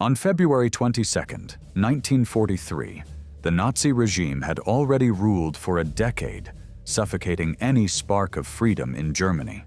On February 22, 1943, the Nazi regime had already ruled for a decade, suffocating any spark of freedom in Germany.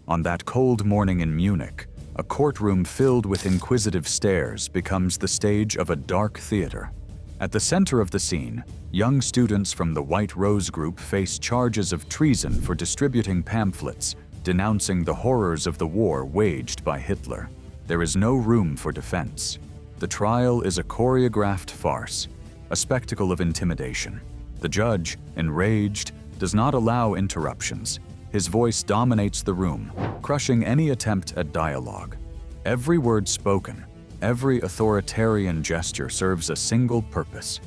On that cold morning in Munich, a courtroom filled with inquisitive stares becomes the stage of a dark theater. At the center of the scene, young students from the White Rose Group face charges of treason for distributing pamphlets denouncing the horrors of the war waged by Hitler. There is no room for defense. The trial is a choreographed farce, a spectacle of intimidation. The judge, enraged, does not allow interruptions. His voice dominates the room, crushing any attempt at dialogue. Every word spoken, every authoritarian gesture serves a single purpose: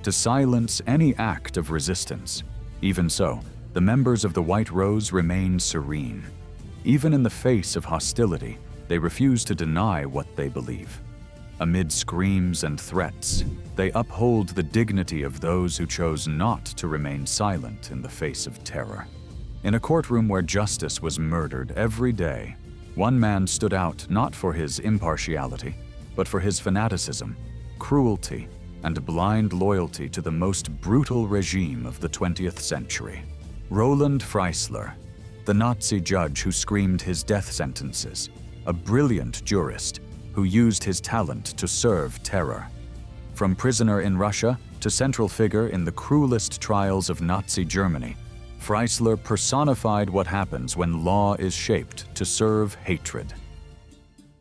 to silence any act of resistance. Even so, the members of the White Rose remain serene. Even in the face of hostility, they refuse to deny what they believe. Amid screams and threats, they uphold the dignity of those who chose not to remain silent in the face of terror. In a courtroom where justice was murdered every day, one man stood out not for his impartiality, but for his fanaticism, cruelty, and blind loyalty to the most brutal regime of the 20th century. Roland Freisler, the Nazi judge who screamed his death sentences, a brilliant jurist who used his talent to serve terror. From prisoner in Russia to central figure in the cruelest trials of Nazi Germany, Freisler personified what happens when law is shaped to serve hatred.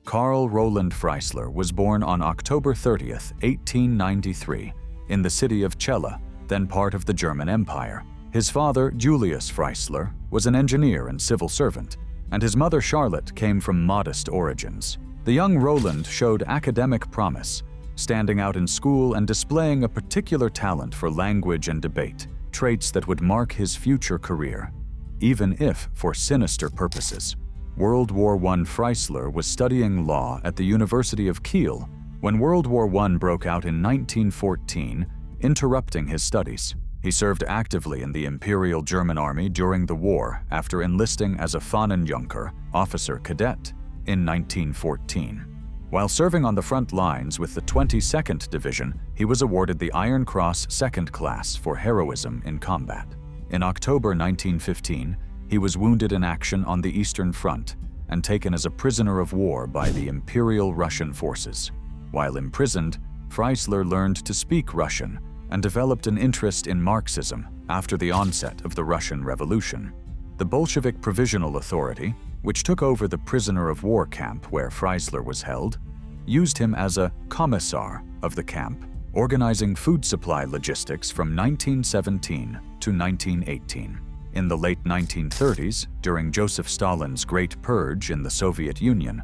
Karl Roland Freisler was born on October 30, 1893, in the city of Celle, then part of the German Empire. His father, Julius Freisler, was an engineer and civil servant, and his mother, Charlotte, came from modest origins. The young Roland showed academic promise, standing out in school and displaying a particular talent for language and debate, traits that would mark his future career, even if for sinister purposes. World War I Freisler was studying law at the University of Kiel when World War I broke out in 1914, interrupting his studies. He served actively in the Imperial German Army during the war after enlisting as a Fahnenjunker, officer cadet, in 1914. While serving on the front lines with the 22nd Division, he was awarded the Iron Cross Second Class for heroism in combat. In October 1915, he was wounded in action on the Eastern Front and taken as a prisoner of war by the Imperial Russian forces. While imprisoned, Freisler learned to speak Russian and developed an interest in Marxism after the onset of the Russian Revolution. The Bolshevik Provisional Authority, which took over the prisoner of war camp where Freisler was held, used him as a commissar of the camp, organizing food supply logistics from 1917 to 1918. In the late 1930s, during Joseph Stalin's Great Purge in the Soviet Union,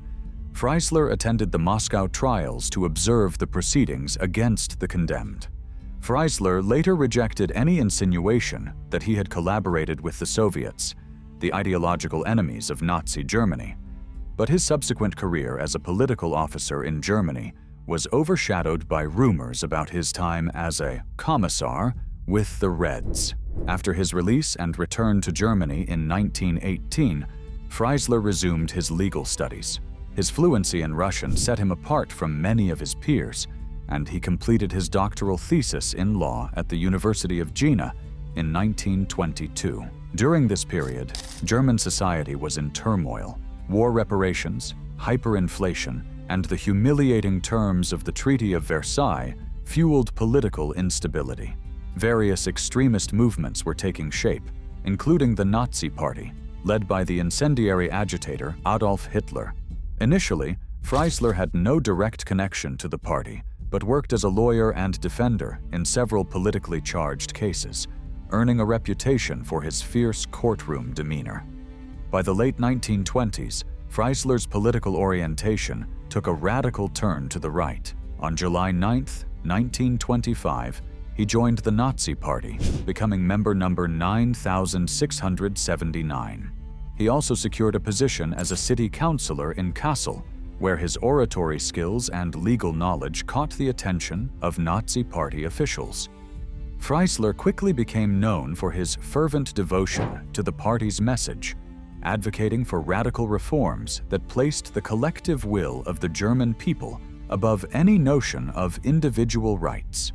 Freisler attended the Moscow trials to observe the proceedings against the condemned. Freisler later rejected any insinuation that he had collaborated with the Soviets, the ideological enemies of Nazi Germany, but his subsequent career as a political officer in Germany was overshadowed by rumors about his time as a commissar with the Reds. After his release and return to Germany in 1918, Freisler resumed his legal studies. His fluency in Russian set him apart from many of his peers, and he completed his doctoral thesis in law at the University of Jena in 1922. During this period, German society was in turmoil. War reparations, hyperinflation, and the humiliating terms of the Treaty of Versailles fueled political instability. Various extremist movements were taking shape, including the Nazi Party, led by the incendiary agitator Adolf Hitler. Initially, Freisler had no direct connection to the party, but worked as a lawyer and defender in several politically charged cases, earning a reputation for his fierce courtroom demeanor. By the late 1920s, Freisler's political orientation took a radical turn to the right. On July 9, 1925, he joined the Nazi Party, becoming member number 9,679. He also secured a position as a city councilor in Kassel, where his oratory skills and legal knowledge caught the attention of Nazi Party officials. Freisler quickly became known for his fervent devotion to the party's message, advocating for radical reforms that placed the collective will of the German people above any notion of individual rights.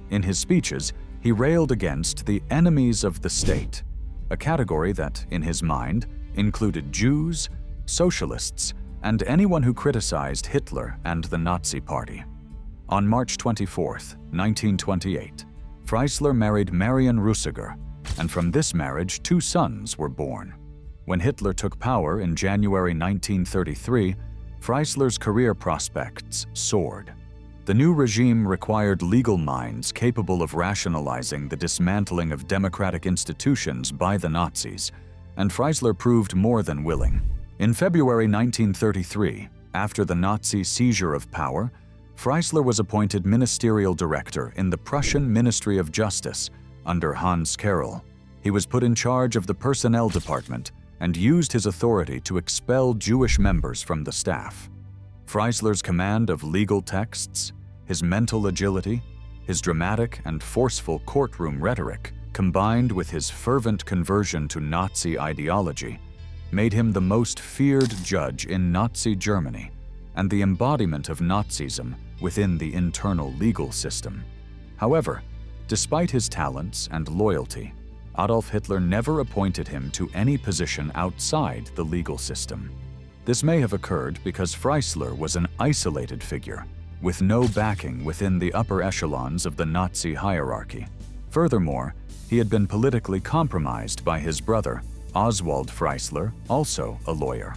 In his speeches, he railed against the enemies of the state, a category that, in his mind, included Jews, socialists, and anyone who criticized Hitler and the Nazi Party. On March 24, 1928, Freisler married Marion Rusiger, and from this marriage 2 sons were born. When Hitler took power in January 1933, Freisler's career prospects soared. The new regime required legal minds capable of rationalizing the dismantling of democratic institutions by the Nazis, and Freisler proved more than willing. In February 1933, after the Nazi seizure of power, Freisler was appointed ministerial director in the Prussian Ministry of Justice under Hans Kerrl. He was put in charge of the personnel department and used his authority to expel Jewish members from the staff. Freisler's command of legal texts, his mental agility, his dramatic and forceful courtroom rhetoric, combined with his fervent conversion to Nazi ideology, made him the most feared judge in Nazi Germany and the embodiment of Nazism within the internal legal system. However, despite his talents and loyalty, Adolf Hitler never appointed him to any position outside the legal system. This may have occurred because Freisler was an isolated figure, with no backing within the upper echelons of the Nazi hierarchy. Furthermore, he had been politically compromised by his brother, Oswald Freisler, also a lawyer.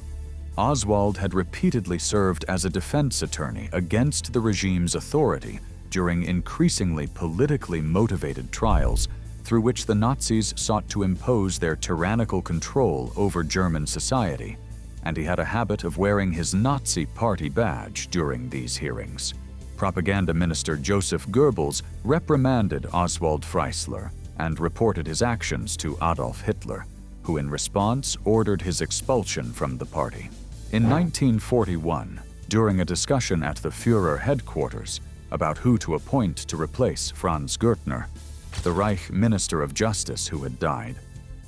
Oswald had repeatedly served as a defense attorney against the regime's authority during increasingly politically motivated trials through which the Nazis sought to impose their tyrannical control over German society, and he had a habit of wearing his Nazi party badge during these hearings. Propaganda Minister Joseph Goebbels reprimanded Oswald Freisler and reported his actions to Adolf Hitler, who in response ordered his expulsion from the party. In 1941, during a discussion at the Führer headquarters about who to appoint to replace Franz Gürtner, the Reich Minister of Justice who had died,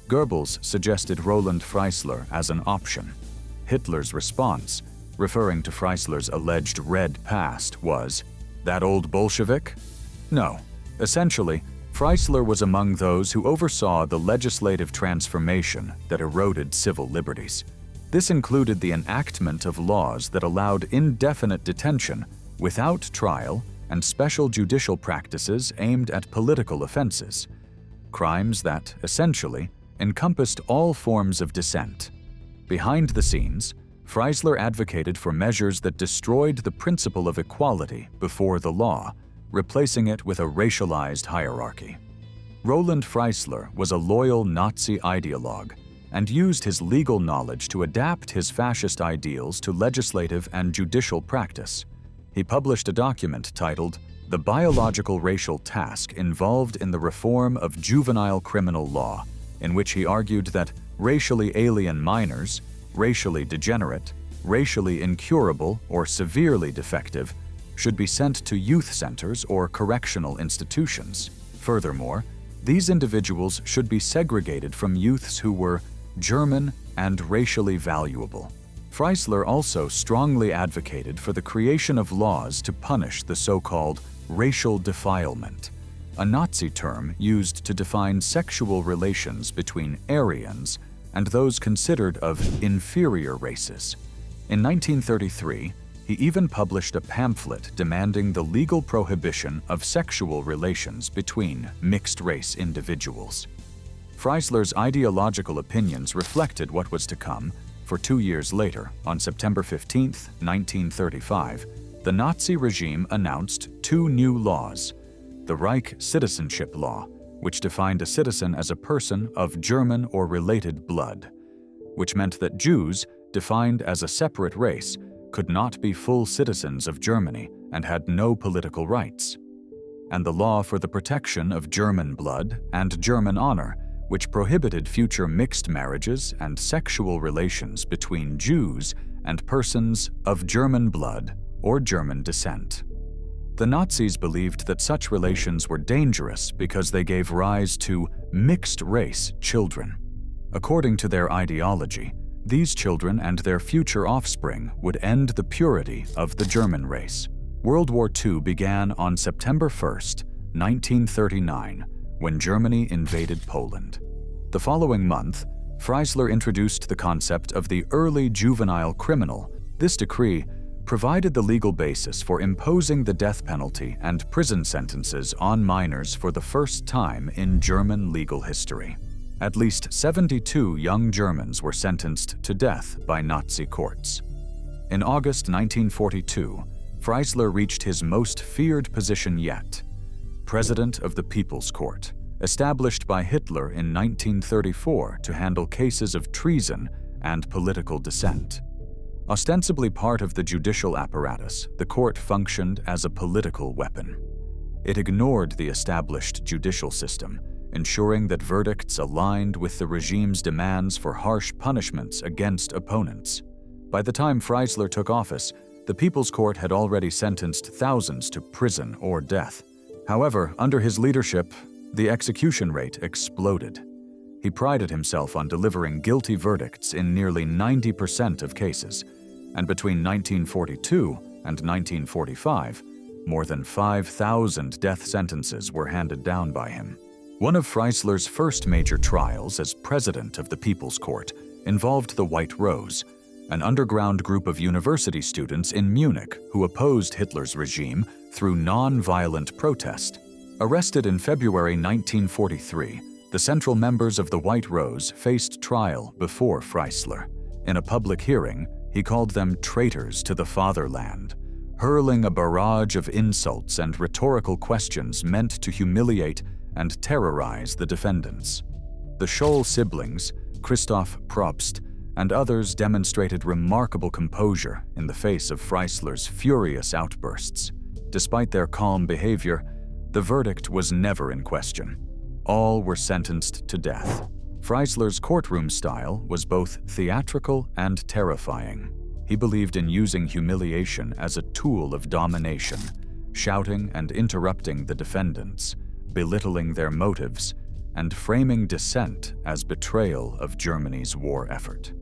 Goebbels suggested Roland Freisler as an option. Hitler's response, referring to Freisler's alleged red past, was, "That old Bolshevik?" No. Essentially, Freisler was among those who oversaw the legislative transformation that eroded civil liberties. This included the enactment of laws that allowed indefinite detention without trial and special judicial practices aimed at political offenses, crimes that, essentially, encompassed all forms of dissent. Behind the scenes, Freisler advocated for measures that destroyed the principle of equality before the law, replacing it with a racialized hierarchy. Roland Freisler was a loyal Nazi ideologue and used his legal knowledge to adapt his fascist ideals to legislative and judicial practice. He published a document titled "The Biological Racial Task Involved in the Reform of Juvenile Criminal Law," in which he argued that racially alien minors, racially degenerate, racially incurable, or severely defective should be sent to youth centers or correctional institutions. Furthermore, these individuals should be segregated from youths who were German and racially valuable. Freisler also strongly advocated for the creation of laws to punish the so-called racial defilement, a Nazi term used to define sexual relations between Aryans and those considered of inferior races. In 1933, he even published a pamphlet demanding the legal prohibition of sexual relations between mixed-race individuals. Freisler's ideological opinions reflected what was to come, for 2 years later, on September 15, 1935, the Nazi regime announced 2 new laws: the Reich Citizenship Law, which defined a citizen as a person of German or related blood, which meant that Jews, defined as a separate race, could not be full citizens of Germany and had no political rights, and the Law for the Protection of German Blood and German Honor, which prohibited future mixed marriages and sexual relations between Jews and persons of German blood or German descent. The Nazis believed that such relations were dangerous because they gave rise to mixed-race children. According to their ideology, these children and their future offspring would end the purity of the German race. World War II began on September 1st, 1939, when Germany invaded Poland. The following month, Freisler introduced the concept of the early juvenile criminal. This decree provided the legal basis for imposing the death penalty and prison sentences on minors for the first time in German legal history. At least 72 young Germans were sentenced to death by Nazi courts. In August 1942, Freisler reached his most feared position yet, President of the People's Court, established by Hitler in 1934 to handle cases of treason and political dissent. Ostensibly part of the judicial apparatus, the court functioned as a political weapon. It ignored the established judicial system, ensuring that verdicts aligned with the regime's demands for harsh punishments against opponents. By the time Freisler took office, the People's Court had already sentenced thousands to prison or death. However, under his leadership, the execution rate exploded. He prided himself on delivering guilty verdicts in nearly 90% of cases, and between 1942 and 1945, more than 5,000 death sentences were handed down by him. One of Freisler's first major trials as president of the People's Court involved the White Rose, an underground group of university students in Munich who opposed Hitler's regime through non-violent protest. Arrested in February 1943, the central members of the White Rose faced trial before Freisler. In a public hearing, he called them traitors to the fatherland, hurling a barrage of insults and rhetorical questions meant to humiliate and terrorize the defendants. The Scholl siblings, Christoph Probst, and others demonstrated remarkable composure in the face of Freisler's furious outbursts. Despite their calm behavior, the verdict was never in question. All were sentenced to death. Freisler's courtroom style was both theatrical and terrifying. He believed in using humiliation as a tool of domination, shouting and interrupting the defendants, belittling their motives, and framing dissent as betrayal of Germany's war effort.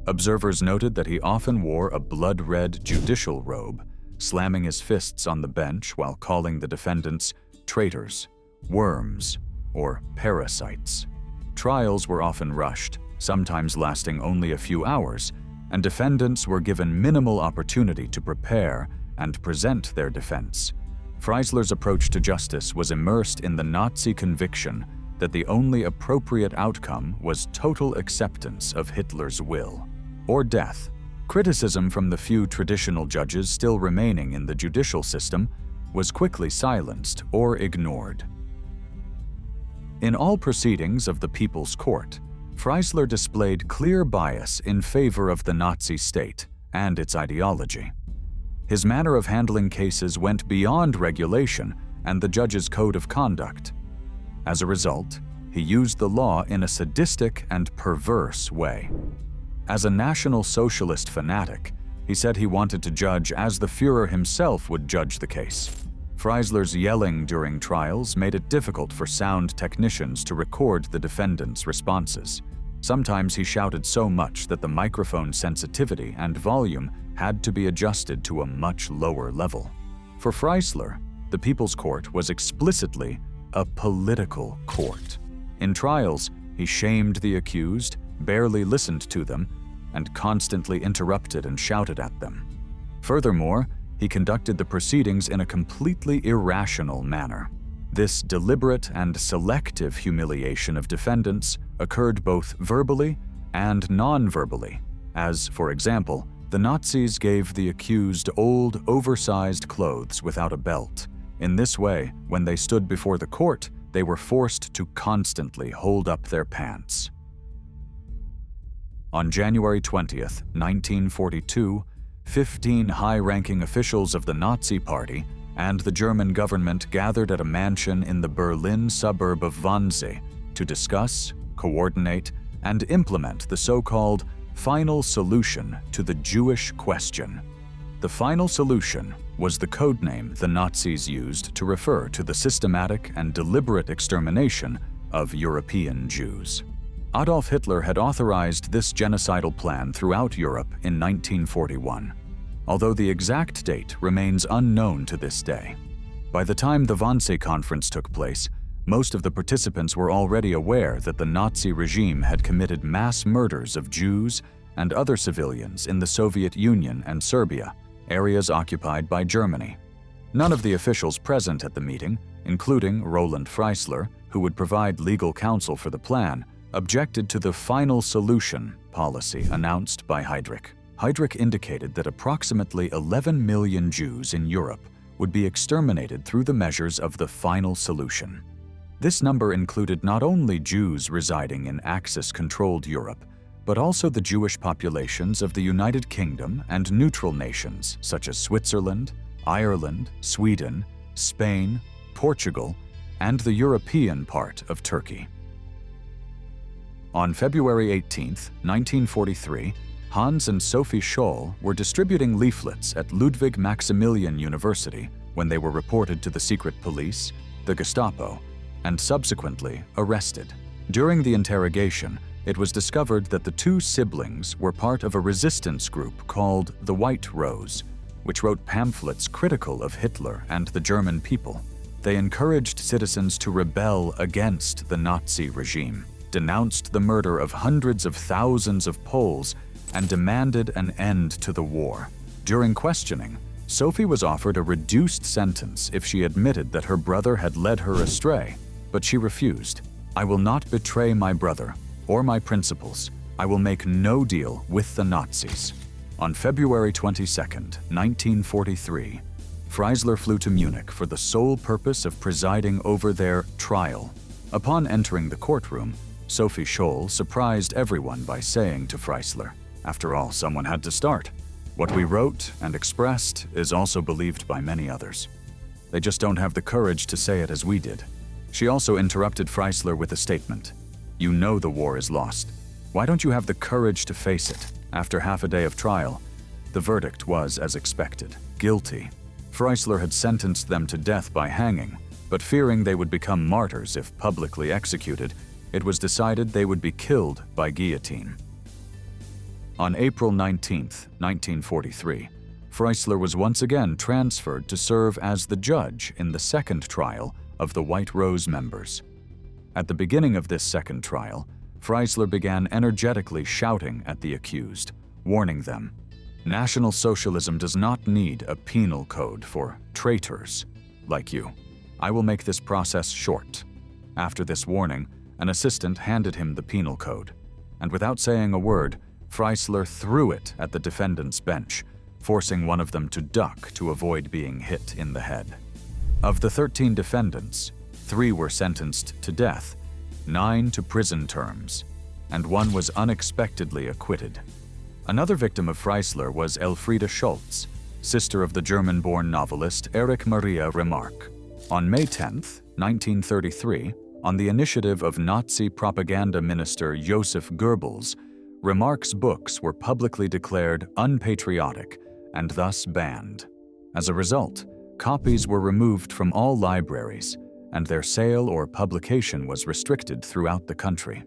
Observers noted that he often wore a blood-red judicial robe, slamming his fists on the bench while calling the defendants traitors, worms, or parasites. Trials were often rushed, sometimes lasting only a few hours, and defendants were given minimal opportunity to prepare and present their defense. Freisler's approach to justice was immersed in the Nazi conviction that the only appropriate outcome was total acceptance of Hitler's will, or death. Criticism from the few traditional judges still remaining in the judicial system was quickly silenced or ignored. In all proceedings of the People's Court, Freisler displayed clear bias in favor of the Nazi state and its ideology. His manner of handling cases went beyond regulation and the judge's code of conduct. As a result, he used the law in a sadistic and perverse way. As a National Socialist fanatic, he said he wanted to judge as the Führer himself would judge the case. Freisler's yelling during trials made it difficult for sound technicians to record the defendants' responses. Sometimes he shouted so much that the microphone sensitivity and volume had to be adjusted to a much lower level. For Freisler, the People's Court was explicitly a political court. In trials, he shamed the accused, barely listened to them, and constantly interrupted and shouted at them. Furthermore, he conducted the proceedings in a completely irrational manner. This deliberate and selective humiliation of defendants occurred both verbally and non-verbally, as, for example, the Nazis gave the accused old, oversized clothes without a belt. In this way, when they stood before the court, they were forced to constantly hold up their pants. On January 20th, 1942, 15 high-ranking officials of the Nazi Party and the German government gathered at a mansion in the Berlin suburb of Wannsee to discuss, coordinate, and implement the so-called final solution to the Jewish question. The final solution was the codename the Nazis used to refer to the systematic and deliberate extermination of European Jews. Adolf Hitler had authorized this genocidal plan throughout Europe in 1941. although the exact date remains unknown to this day. By the time the Wannsee Conference took place, most of the participants were already aware that the Nazi regime had committed mass murders of Jews and other civilians in the Soviet Union and Serbia, areas occupied by Germany. None of the officials present at the meeting, including Roland Freisler, who would provide legal counsel for the plan, objected to the final solution policy announced by Heydrich. Heydrich indicated that approximately 11 million Jews in Europe would be exterminated through the measures of the final solution. This number included not only Jews residing in Axis-controlled Europe, but also the Jewish populations of the United Kingdom and neutral nations such as Switzerland, Ireland, Sweden, Spain, Portugal, and the European part of Turkey. On February 18, 1943, Hans and Sophie Scholl were distributing leaflets at Ludwig Maximilian University when they were reported to the secret police, the Gestapo, and subsequently arrested. During the interrogation, it was discovered that the two siblings were part of a resistance group called the White Rose, which wrote pamphlets critical of Hitler and the German people. They encouraged citizens to rebel against the Nazi regime, denounced the murder of hundreds of thousands of Poles, and demanded an end to the war. During questioning, Sophie was offered a reduced sentence if she admitted that her brother had led her astray, but she refused. "I will not betray my brother or my principles. I will make no deal with the Nazis." On February 22, 1943, Freisler flew to Munich for the sole purpose of presiding over their trial. Upon entering the courtroom, Sophie Scholl surprised everyone by saying to Freisler, "After all, someone had to start. What we wrote and expressed is also believed by many others. They just don't have the courage to say it as we did." She also interrupted Freisler with a statement. "You know the war is lost. Why don't you have the courage to face it?" After half a day of trial, the verdict was as expected: guilty. Freisler had sentenced them to death by hanging, but fearing they would become martyrs if publicly executed, it was decided they would be killed by guillotine. On April 19, 1943, Freisler was once again transferred to serve as the judge in the second trial of the White Rose members. At the beginning of this second trial, Freisler began energetically shouting at the accused, warning them, "National Socialism does not need a penal code for traitors like you. I will make this process short." After this warning, an assistant handed him the penal code, and without saying a word, Freisler threw it at the defendant's bench, forcing one of them to duck to avoid being hit in the head. Of the 13 defendants, 3 were sentenced to death, 9 to prison terms, and 1 was unexpectedly acquitted. Another victim of Freisler was Elfriede Schultz, sister of the German-born novelist Erich Maria Remarque. On May 10, 1933, on the initiative of Nazi propaganda minister Joseph Goebbels, Remarque's books were publicly declared unpatriotic and thus banned. As a result, copies were removed from all libraries, and their sale or publication was restricted throughout the country.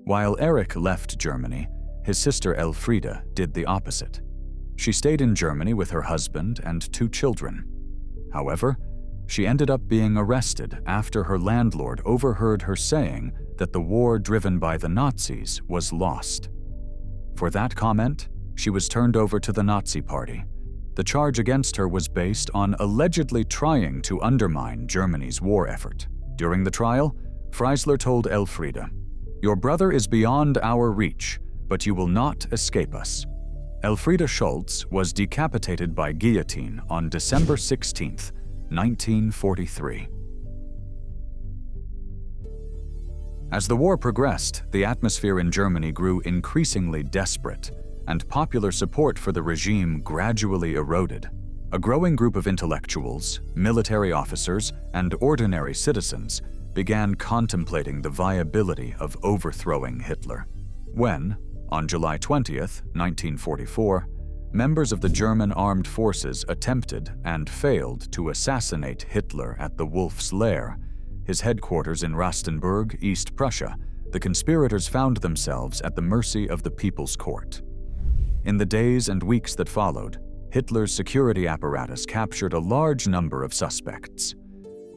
While Erich left Germany, his sister Elfriede did the opposite. She stayed in Germany with her husband and 2 children. However, she ended up being arrested after her landlord overheard her saying that the war driven by the Nazis was lost. For that comment, she was turned over to the Nazi Party. The charge against her was based on allegedly trying to undermine Germany's war effort. During the trial, Freisler told Elfriede, "Your brother is beyond our reach, but you will not escape us." Elfriede Schultz was decapitated by guillotine on December 16, 1943. As the war progressed, the atmosphere in Germany grew increasingly desperate, and popular support for the regime gradually eroded. A growing group of intellectuals, military officers, and ordinary citizens began contemplating the viability of overthrowing Hitler. When, on July 20, 1944, members of the German armed forces attempted and failed to assassinate Hitler at the Wolf's Lair, his headquarters in Rastenburg, East Prussia, the conspirators found themselves at the mercy of the People's Court. In the days and weeks that followed, Hitler's security apparatus captured a large number of suspects.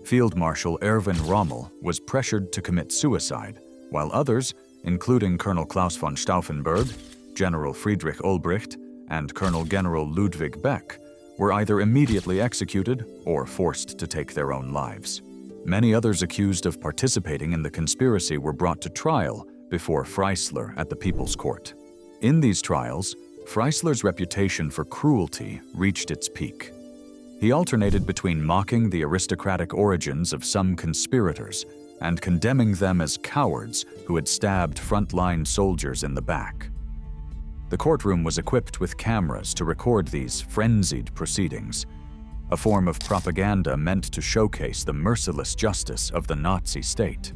Field Marshal Erwin Rommel was pressured to commit suicide, while others, including Colonel Klaus von Stauffenberg, General Friedrich Ulbricht, and Colonel General Ludwig Beck, were either immediately executed or forced to take their own lives. Many others accused of participating in the conspiracy were brought to trial before Freisler at the People's Court. In these trials, Freisler's reputation for cruelty reached its peak. He alternated between mocking the aristocratic origins of some conspirators and condemning them as cowards who had stabbed frontline soldiers in the back. The courtroom was equipped with cameras to record these frenzied proceedings, a form of propaganda meant to showcase the merciless justice of the Nazi state.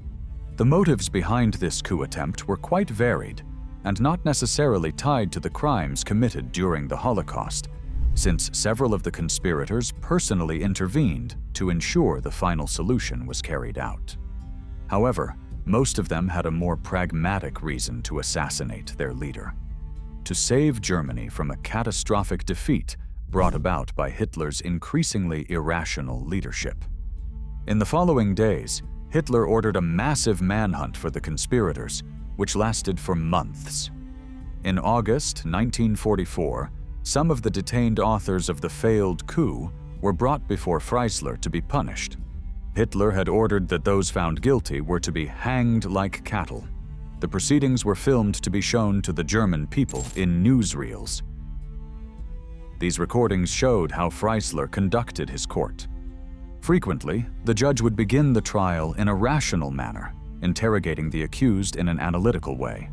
The motives behind this coup attempt were quite varied and not necessarily tied to the crimes committed during the Holocaust, since several of the conspirators personally intervened to ensure the final solution was carried out. However, most of them had a more pragmatic reason to assassinate their leader: to save Germany from a catastrophic defeat brought about by Hitler's increasingly irrational leadership. In the following days, Hitler ordered a massive manhunt for the conspirators, which lasted for months. In August 1944, some of the detained authors of the failed coup were brought before Freisler to be punished. Hitler had ordered that those found guilty were to be hanged like cattle. The proceedings were filmed to be shown to the German people in newsreels. These recordings showed how Freisler conducted his court. Frequently, the judge would begin the trial in a rational manner, interrogating the accused in an analytical way.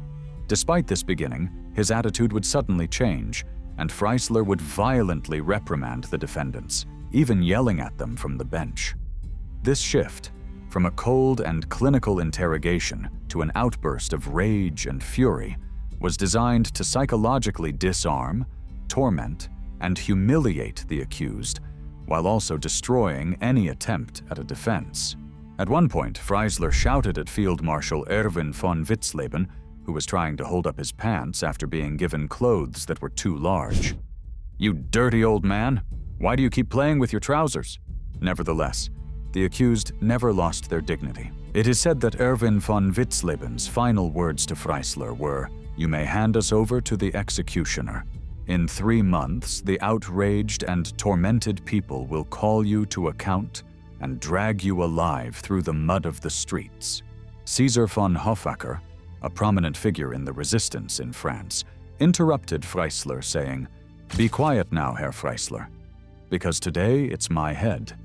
Despite this beginning, his attitude would suddenly change, and Freisler would violently reprimand the defendants, even yelling at them from the bench. This shift, from a cold and clinical interrogation to an outburst of rage and fury, was designed to psychologically disarm, torment, and humiliate the accused, while also destroying any attempt at a defense. At one point, Freisler shouted at Field Marshal Erwin von Witzleben, who was trying to hold up his pants after being given clothes that were too large. "You dirty old man! Why do you keep playing with your trousers?" Nevertheless, the accused never lost their dignity. It is said that Erwin von Witzleben's final words to Freisler were, "You may hand us over to the executioner. In 3 months, the outraged and tormented people will call you to account and drag you alive through the mud of the streets." Caesar von Hoffacker, a prominent figure in the resistance in France, interrupted Freisler, saying, "Be quiet now, Herr Freisler, because today it's my head,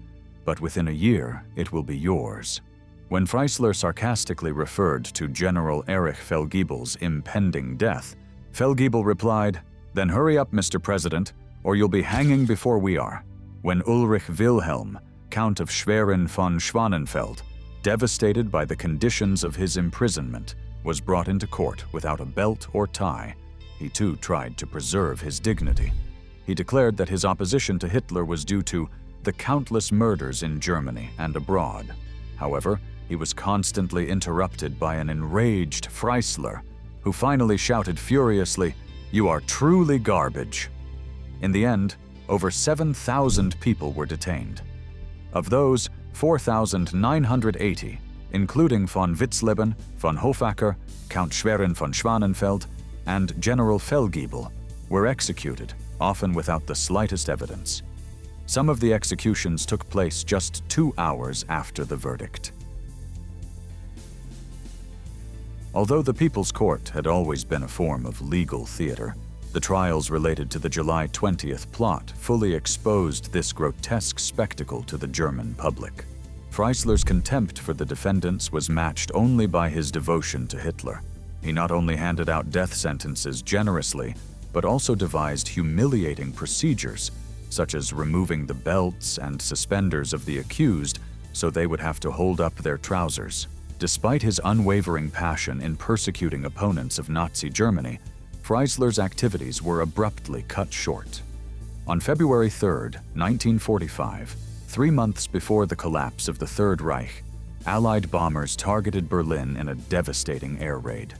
but within a year it will be yours." When Freisler sarcastically referred to General Erich Feldgiebel's impending death, Feldgiebel replied, "Then hurry up, Mr. President, or you'll be hanging before we are." When Ulrich Wilhelm, Count of Schwerin von Schwanenfeld, devastated by the conditions of his imprisonment, was brought into court without a belt or tie, he too tried to preserve his dignity. He declared that his opposition to Hitler was due to the countless murders in Germany and abroad. However, he was constantly interrupted by an enraged Freisler, who finally shouted furiously, "You are truly garbage." In the end, over 7,000 people were detained. Of those, 4,980, including von Witzleben, von Hoffacker, Count Schwerin von Schwanenfeld, and General Feldgiebel, were executed, often without the slightest evidence. Some of the executions took place just 2 hours after the verdict. Although the People's Court had always been a form of legal theater, the trials related to the July 20th plot fully exposed this grotesque spectacle to the German public. Freisler's contempt for the defendants was matched only by his devotion to Hitler. He not only handed out death sentences generously, but also devised humiliating procedures, such as removing the belts and suspenders of the accused so they would have to hold up their trousers. Despite his unwavering passion in persecuting opponents of Nazi Germany, Freisler's activities were abruptly cut short. On February 3, 1945, 3 months before the collapse of the Third Reich, Allied bombers targeted Berlin in a devastating air raid.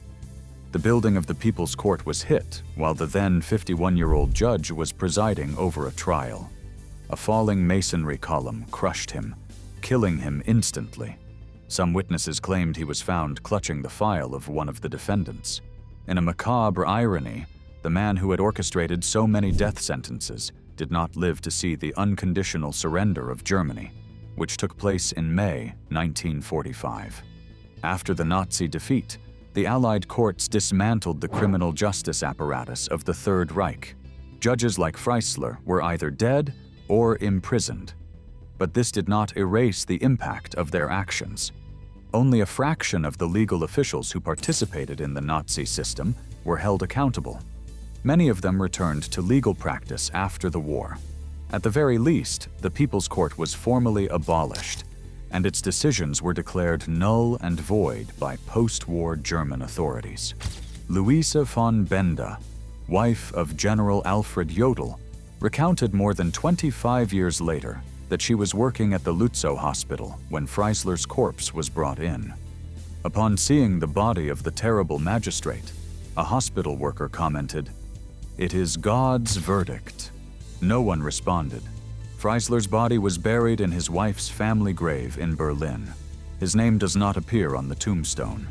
The building of the People's Court was hit while the then 51-year-old judge was presiding over a trial. A falling masonry column crushed him, killing him instantly. Some witnesses claimed he was found clutching the file of one of the defendants. In a macabre irony, the man who had orchestrated so many death sentences did not live to see the unconditional surrender of Germany, which took place in May 1945. After the Nazi defeat, the Allied courts dismantled the criminal justice apparatus of the Third Reich. Judges like Freisler were either dead or imprisoned. But this did not erase the impact of their actions. Only a fraction of the legal officials who participated in the Nazi system were held accountable. Many of them returned to legal practice after the war. At the very least, the People's Court was formally abolished, and its decisions were declared null and void by post-war German authorities. Luise von Benda, wife of General Alfred Jodl, recounted more than 25 years later that she was working at the Lutzow hospital when Freisler's corpse was brought in. Upon seeing the body of the terrible magistrate, a hospital worker commented, "It is God's verdict." No one responded. Freisler's body was buried in his wife's family grave in Berlin. His name does not appear on the tombstone.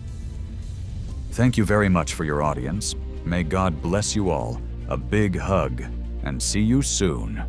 Thank you very much for your audience. May God bless you all. A big hug, and see you soon.